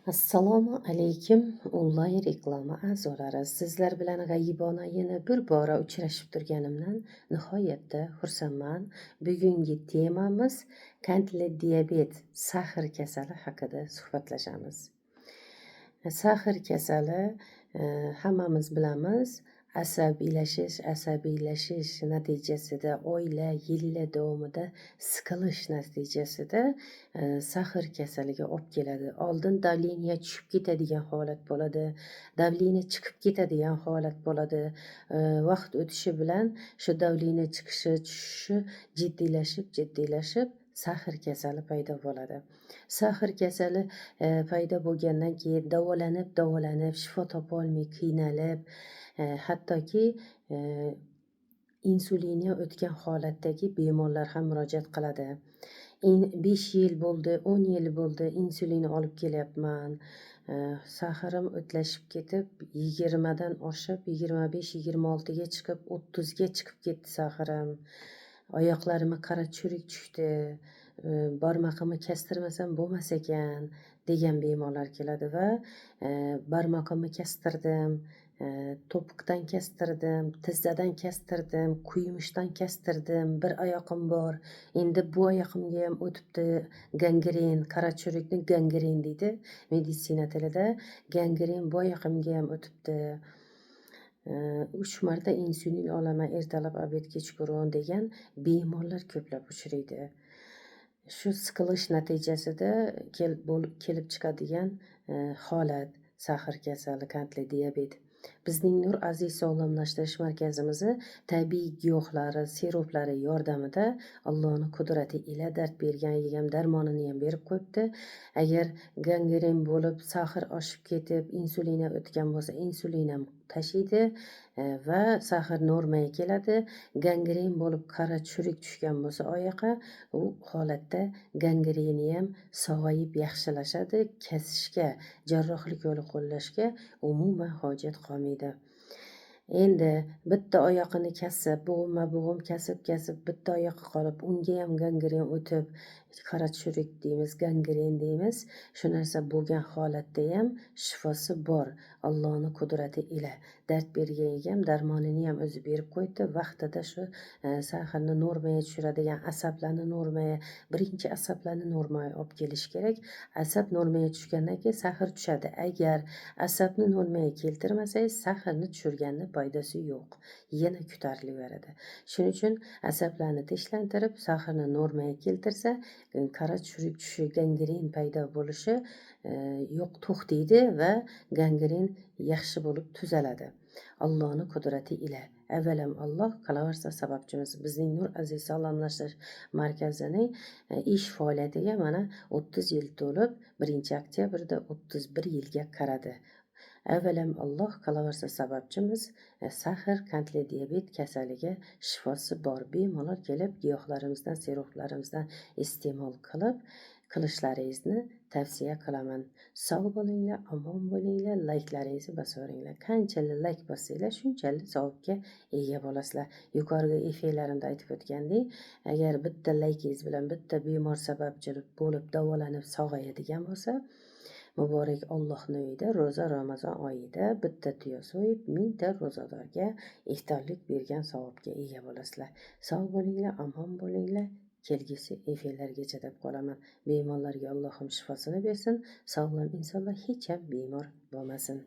Assalomu alaykum, onlayn reklama a'zolari. Sizlar bilan g'ayibona yana bir bora uchrashib turganimdan nihoyatda xursandman. Bugungi temamiz qandli diabet, sahr kasali haqida suhbatlashamiz. Sahr kasali hammamiz bilamiz, asabiylashish natijasida oila, yillar davomida siqilish natijasida sahr kasaliga olib keladi. Oldin davleniya tushib ketadigan holat bo'ladi, davleniya chiqib ketadigan holat bo'ladi. Vaqt o'tishi bilan shu davleniya chiqishi, tushishi jiddiylashib sahr kasali paydo bo'ladi. Sahr kasali paydo bo'lgandan keyin davolanib shifo topolmay qiynalib, hattoki insulinga o'tgan holatdagi bemorlar ham murojaat qiladi. 5 yil bo'ldi, 10 yil bo'ldi, insulin olib kelyapman. Sahrim o'tlashib ketib, 20 dan oshib, 25-26 ga chiqib, 30 ga chiqib ketdi sahrim. Oyoqlarimga qora churik tushdi. Barmog'imni kestirmasam bo'lmas ekan degan bemorlar keladi va barmog'imni kestirdim, to'piqdan kestirdim, tizzadan kestirdim, kuyumishdan kestirdim, bir oyog'im bor. Endi bu oyog'imga ham o'tibdi gangren, qora churikni gangren deydi meditsina tilida. Gangren bu oyog'imga ham o'tibdi. 3 marta insulin olaman ertalab, obed, kechqurun degan bemorlar ko'plab uchraydi. Shu siqilish natijasida kelib chiqadigan holat sahr kasali, qandli diabet. Bizning Nur Aziz sog'lomlashtirish markazimizni tabiiy giyohlari, siroplari yordamida Allohning qudrati ila dard bergan yegam darmonini ham berib qo'yibdi. Agar gangren bo'lib, sahr oshib ketib, insulina o'tgan bo'lsa, insulin ham tashiydi va sahr normaga keladi. Gangren bo'lib, qora churik tushgan bo'lsa oyoqqa, u holatda gangreni ham sog'ayib yaxshilashadi. Kesishga, jarrohlik yo'li qo'llashga umuman hojat qolmaydi. Endi bitta oyoqini kesib, bo'g'im kesib bitta oyoqqa qolib, unga ham gangren o'tib, qora churik deymiz, gangren deymiz. Shu narsa bo'lgan holatda ham shifosi bor. Allohning qudrati ila dard bergan egam darmonini ham o'zi berib qo'ydi. Vaqtida shu sahrni normaga tushiradigan asablarni normaga, birinchi asablarni normaga olib kelish kerak. Asab normaga tushgandan keyin sahr tushadi. Agar asabni normaga keltirmasangiz, sahrni tushirganni foydasi yo'q. Yana ko'tarilaveradi. Shuning uchun asablarni tinchlantirib, sahrni normaga keltirsa, qora churik tushishi, gangren paydo bo'lishi yo'q, to'xtaydi va gangren yaxshi bo'lib tuzaladi. Allohning qudrati ila. Avvalam Alloh, qolaversa sababchimiz. Bizning Nur Aziz sog'lomlashtirish markazining ish faoliyatiga mana 30 yil to'lib, 1-oktyabrda 31 yilga qaradi. Avvalam Alloh, qolaversa sababchimiz. Sahr, qandli diabet kasaliga shifosi bor. Bemalol kelib giyohlarimizdan, siroplarimizdan iste'mol qilishlaringizni tavsiya qilaman. Sog' bo'linglar, omon bo'linglar, layklaringizni bosaveringlar. Qanchalik layk bossanglar, shunchalik savobga ega bo'lasizlar. Yuqorgi efirlarimda aytib o'tgandek, agar bitta laykingiz bilan bitta bemor sababchi bo'lib davolanib sog'ayadigan bo'lsa, muborak Allohning uyida ro'za Ramazon oyida bitta tuya so'yib, 1000 ta ro'zadorga iftorlik bergan savobga ega bo'lasizlar. Sog' bo'linglar, omon bo'linglar. Kelgusi efirlargacha deb qolaman. Bemorlarga Allohim shifosini bersin. Sog'lom insonlar hech ham bemor bo'lmasin.